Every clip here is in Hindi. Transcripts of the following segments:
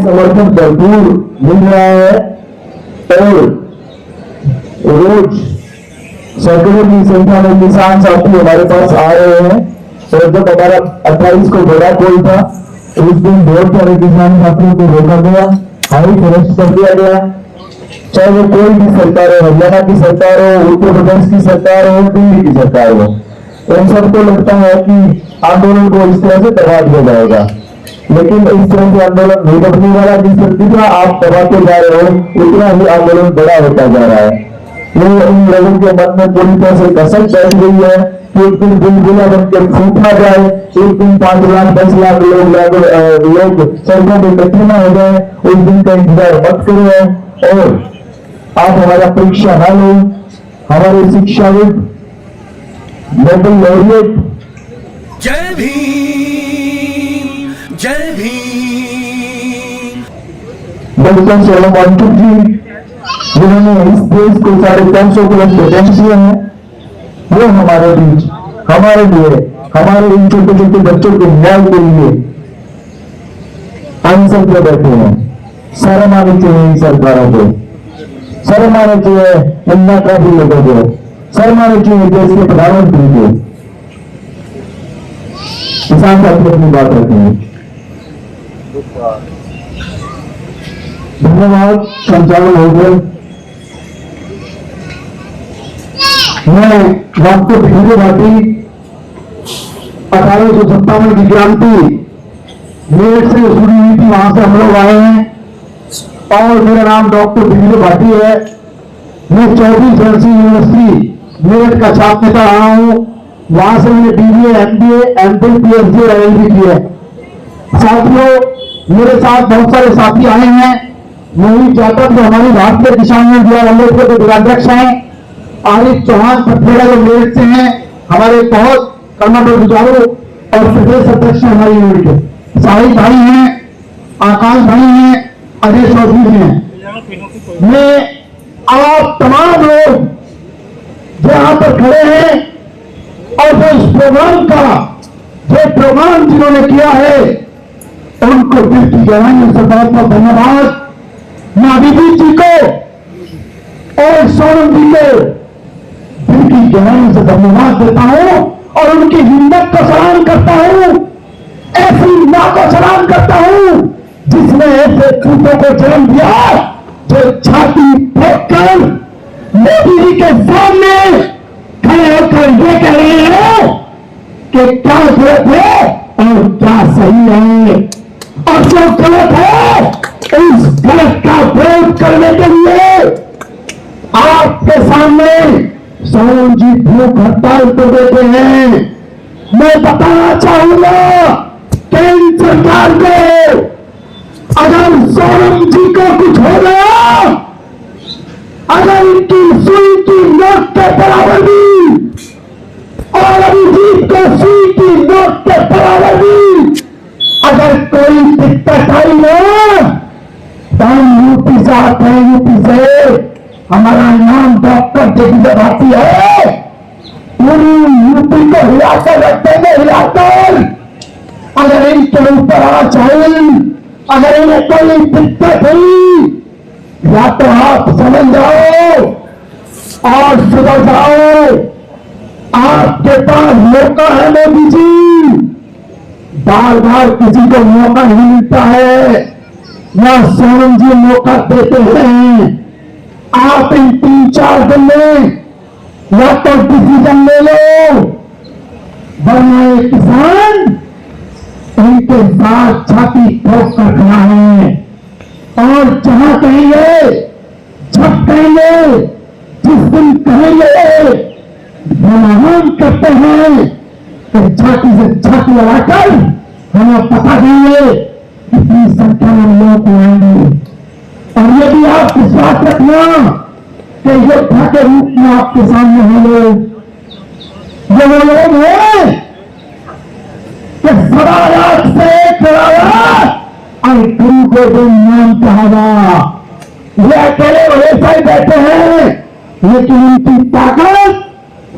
समर्थन भरपूर मिल रहा है और रोज सैकड़ों की संख्या में किसान साथी हमारे पास आ रहे हैं। और जब हमारा 28 को बड़ा कोल था उस दिन बहुत सारे किसान साथियों को रोका गया, हाउस अरेस्ट कर दिया गया, चाहे वो कोई भी सरकार हो, हरियाणा की सरकार हो, उत्तर प्रदेश की सरकार हो, दिल्ली की सरकार हो। उन सबको लगता है कि आंदोलन को इस तरह से दबा दिया जाएगा, लेकिन इस तरह से आंदोलन नहीं दबने वाला। जितना आप दबाते जा रहे हो उतना ही आंदोलन बड़ा होता जा रहा है। वो इन लोगों के मन में पूरी तरह से कसक बैठ गई है कि एक दिन बुलबुला बनकर फूटना जाए, एक दिन 5 लाख 10 लाख लोग सड़कों में इकट्ठे न हो जाए, उस दिन का इंतजार मत करो। और आप हमारा परीक्षा न लो, हमारे शिक्षाविद नोबेल लॉरिएट जय भीम जय भीम डॉक्टर सोलम वांचुक जी, जिन्होंने इस देश को 350 प्लस पेटेंट दिए हैं, वो हमारे बीच हमारे लिए, हमारे इन छोटे छोटे बच्चों के न्याय के लिए आंसर पे बैठे हैं। शर्म आनी चाहिए इन सरकारों को, शर्म आनी चाहिए इंडिया का भी लोगों को, शर्म आनी चाहिए देश के प्रधानमंत्री को। किसान साथी अपनी बात रखेंगे। धन्यवाद। संचालन हो गए। मैं डॉक्टर भिंडू भाटी 1857 की क्रांति मेरठ से शुरू हुई थी, वहां से हम लोग आए हैं और मेरा नाम डॉक्टर भिंडू भाटी है। मैं 24 वर्षीय यूनिवर्सिटी मेरठ का छात्र नेता रहा हूं। वहां से मैंने BBA, MBA, MPhil, PhD और LLB की है। साथियों, मेरे साथ बहुत सारे साथी आए हैं। मोहित जाटव जो हमारी भारतीय किसान यूनियन अम्बेडकर के जिलाध्यक्ष हैं, आरिफ चौहान पथरेड़ा जो मेरठ से हैं, हमारे बहुत कर्मठ गुजारू और प्रदेश अध्यक्ष हमारी यूनिट के साहिब भाई हैं, आकाश भाई हैं, अजय चौधरी हैं। मैं आप तमाम लोग जो यहां पर खड़े हैं और जो इस प्रोग्राम का जो प्रोग्राम जिन्होंने किया है उनको दिल की गहराइयों से बहुत बहुत धन्यवाद। मैं अभिजीत जी को और सोनम जी को दिल की गहराइयों से धन्यवाद देता हूं और उनकी हिम्मत को सलाम करता हूं, ऐसी मां को सलाम करता हूं जिसने ऐसे पूतों को जन्म दिया जो छाती ठोक कर मोदी जी के सामने खड़े होकर ये कह रहे हैं कि क्या गलत है और क्या सही है, और जो गलत है उस गलत का विरोध करने के लिए आपके सामने सोनम जी भूख हड़ताल को देते हैं। मैं बताना चाहूंगा कि इन सरकार को अगर सोनम जी को कुछ हो गया, अगर इनकी सुई की नोक के बराबर भी और अभिजीत को सुई की नोक के बराबर भी अगर कोई दिक्कत आई ना, तो हम यूपी से आते हैं, यूपी से हमारा नाम डॉक्टर जगदीश भाटी है, पूरी यूपी को हिलाकर रख देंगे, हिलाकर। अगर इनके ऊपर आ चाहिए, अगर इन्हें कोई दिक्कत हुई, या तो आप समझ जाओ और सुधर जाओ। आपके पास मौका है मोदी जी, बार बार किसी को मौका नहीं मिलता है, या सोनम जी मौका देते हैं। आप इन 3-4 दिन में या तो डिसीजन ले लो, वरना ये किसान इनके साथ छाती ठोक कर खड़ा है और जहां कहेंगे, जब कहेंगे, जिस दिन कहेंगे, हम करते हैं कि छाती से छाती लगाकर हमें पता देंगे कितनी संख्या में लोग आएंगे। और ये भी आप विश्वास रखना कि योद्धा के रूप में आपके सामने हैं लोग, ये वो लोग हैं कि सदा रात से और गुरु को जो नाम कहा, ये अकेले वैसा ही बैठे हैं, लेकिन उनकी ताकत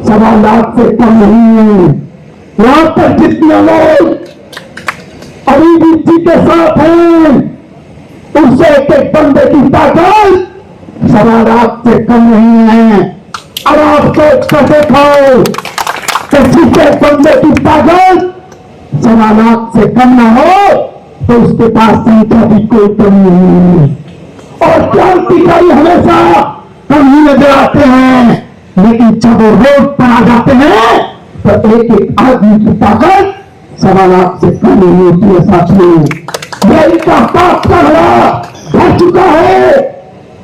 1.25 लाख से कम नहीं है। यहां पर जितने लोग अभिजीत जी के साथ हैं, बंदे की ताकत 1.25 लाख से कम नहीं है। अब आप सोच कर देखो किसी के बंदे की ताकत 1.25 लाख से कम ना हो तो उसके पास संख्या की कोई कमी नहीं है। और क्रांतिकारी हमेशा कम ही नजर आते हैं, लेकिन जब वो रोड पर आ जाते हैं तो एक एक आदमी की ताकत 1.25 लाख से कम नहीं होती है। साथियों, यह इनका पाप का घड़ा भर चुका है।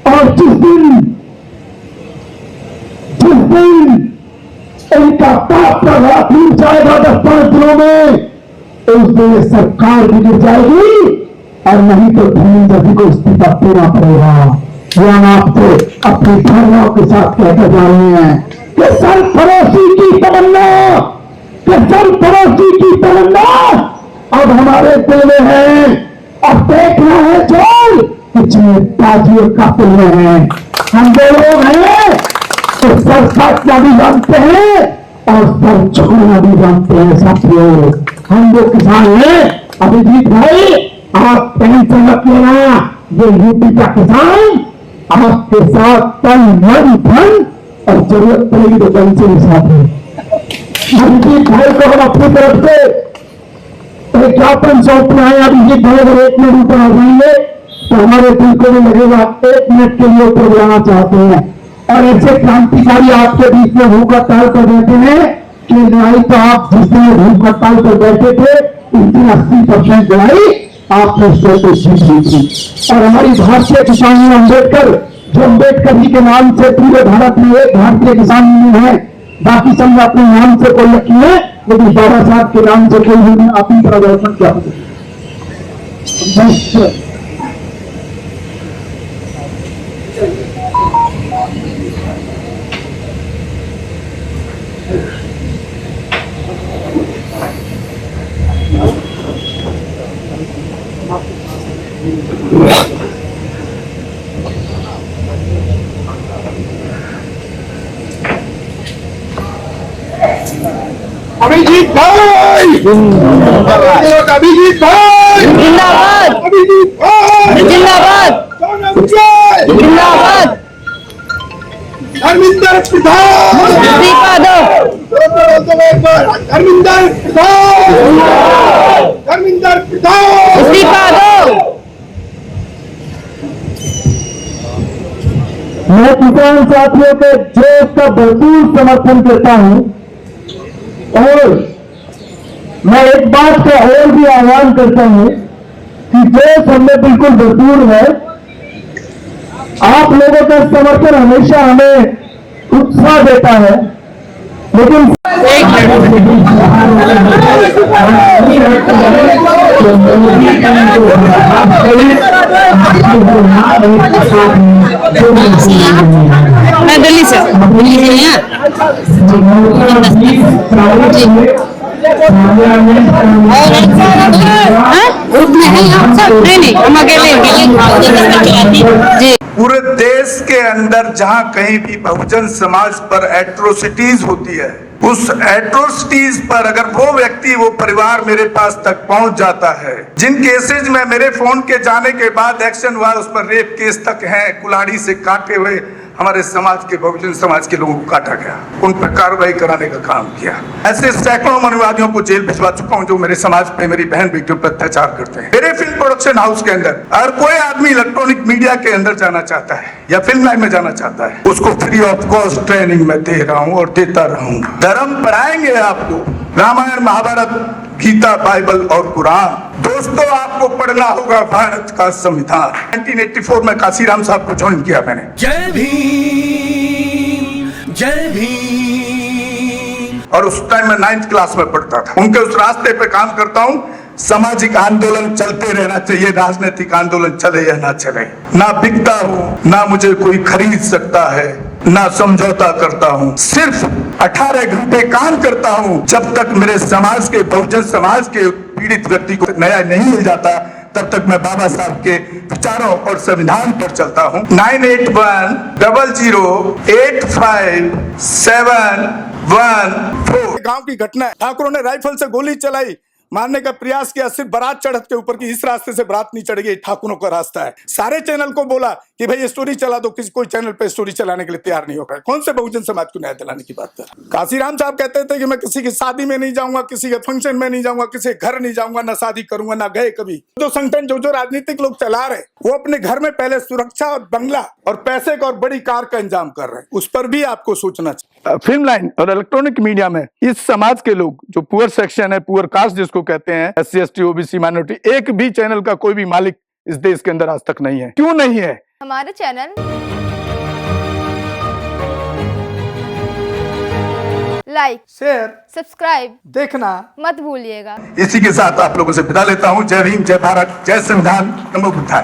और जिस दिन इनका पाप का घड़ा टूट जाएगा 10-5 दिनों में, उस दिन ये सरकार भी गिर जाएगी और नहीं तो धर्मेंद्र जी को इस्तीफा देना पड़ेगा। ये हम आपसे अपनी भावनाओं के साथ कहकर जा रहे हैं कि सरफरोशी की तमन्ना अब हमारे दिल में है। अब देखना है जो कितने ताजियों का दिल में है। हम दो लोग हैं तो सर काटना भी जानते हैं और सर छोड़ना भी जानते हैं। साथियों, हम जो किसान हैं, अभिजीत भाई आप टेंशन मत लेना, ये यूपी का किसान आपके साथ तन मन धन और जरूरत पड़ेगी तो पेंशन के साथ है। अभिजीत भाई को हम अपनी तरफ से एक ज्ञापन सौंपना है। अभिजीत भाई अगर 1 मिनट ऊपर आ जाएंगे तो हमारे दिल को भी लगेगा 1 मिनट के लिए ऊपर बुलाना चाहते हैं। और ऐसे क्रांतिकारी आपके बीच में भूख हड़ताल कर बैठे हैं कि नहीं तो आप जिस दिन भूख हड़ताल पर बैठे थे उनकी 80% लड़ाई आपने उसको जीत ली थी। और हमारी भारतीय किसान अम्बेडकर, जो अम्बेडकर जी के नाम से पूरे भारत में एक भारतीय किसान यूनियन है, बाकी सब ने अपने नाम से कोई रखी है, लेकिन बाबा साहब के नाम से कोई यूनियन अपनी तरह डेवलपमेंट क्या हो सकती। अभिजीत भाई अभिजीत भाई जिंदाबाद अभिजीत भाई जिंदाबाद जिंदाबाद धर्मिंदर प्रधान इस्तीफा दो धर्मिंदर प्रधान इस्तीफा दो। मैं किसान साथियों के जोश का भरपूर समर्थन करता हूं और मैं एक बात का और भी आह्वान करता हूं कि जोश हमें बिल्कुल भरपूर है। आप लोगों का समर्थन हमेशा हमें उत्साह देता है, लेकिन मैं दिल्ली से ग्रुप में है आप सब? नहीं हम अकेले जी। पूरे देश के अंदर जहां कहीं भी बहुजन समाज पर एट्रोसिटीज होती है, उस एट्रोसिटीज पर अगर वो व्यक्ति, वो परिवार मेरे पास तक पहुंच जाता है, जिन केसेज में मेरे फोन के जाने के बाद एक्शन हुआ, उस पर रेप केस तक है, कुल्हाड़ी से काटे हुए हमारे समाज के, बहुजन समाज के लोगों को काटा गया, उन पर कार्रवाई कराने का काम किया। ऐसे सैकड़ों मनुवादियों को जेल भिजवा चुका हूं जो मेरे समाज पे, मेरी बहन बेटियों पर अत्याचार करते हैं। मेरे फिल्म प्रोडक्शन हाउस के अंदर अगर कोई आदमी इलेक्ट्रॉनिक मीडिया के अंदर जाना चाहता है या फिल्म लाइन में जाना चाहता है, उसको फ्री ऑफ कॉस्ट ट्रेनिंग में दे रहा हूं और देता रहूंगा। धर्म पढ़ाएंगे आपको, रामायण, महाभारत, गीता, बाइबल और कुरान। दोस्तों, आपको पढ़ना होगा भारत का संविधान। 1984 में काशीराम साहब को ज्वाइन किया मैंने। जय भीम, जय भीम। और उस टाइम में 9th क्लास में पढ़ता था। उनके उस रास्ते पे काम करता हूँ। सामाजिक आंदोलन चलते रहना चाहिए, राजनीतिक आंदोलन चले या ना चले। ना बिकता हूँ, ना मुझे कोई खरीद सकता है, ना समझौता करता हूँ। सिर्फ 18 घंटे काम करता हूँ। जब तक मेरे समाज के, बहुजन समाज के पीड़ित व्यक्ति को न्याय नहीं मिल जाता, तब तक मैं बाबा साहब के विचारों और संविधान पर चलता हूँ। 9810085714। गांव की घटना है। ठाकुरों ने राइफल से गोली चलाई, मारने का प्रयास किया, सिर्फ बारात चढ़त के ऊपर की इस रास्ते से बारात नहीं चढ़ेगी, ठाकुरों का रास्ता है। सारे चैनल को बोला कि भाई स्टोरी चला दो, किसी कोई चैनल पे स्टोरी चलाने के लिए तैयार नहीं होगा। कौन से बहुजन समाज को न्याय दिलाने की बात कर? काशीराम साहब कहते थे कि मैं किसी की शादी में नहीं जाऊंगा, किसी के फंक्शन में नहीं जाऊंगा, किसी के घर नहीं जाऊंगा, ना शादी करूंगा, ना गए कभी। जो संगठन जो राजनीतिक लोग चला रहे वो अपने घर में पहले सुरक्षा और बंगला और पैसे का और बड़ी कार का इंतजाम कर रहे हैं, उस पर भी आपको सोचना चाहिए। फिल्म लाइन और इलेक्ट्रॉनिक मीडिया में इस समाज के लोग जो पुअर सेक्शन है, पुअर कास्ट जिसको कहते हैं, SC ST OBC माइनॉरिटी, एक भी चैनल का कोई भी मालिक इस देश के अंदर आज तक नहीं है। क्यों नहीं है? हमारा चैनल लाइक, शेयर, सब्सक्राइब देखना मत भूलिएगा। इसी के साथ आप लोगों से विदा लेता हूं। जय भीम, जय भारत, जय संविधान, नमो बुद्धाय।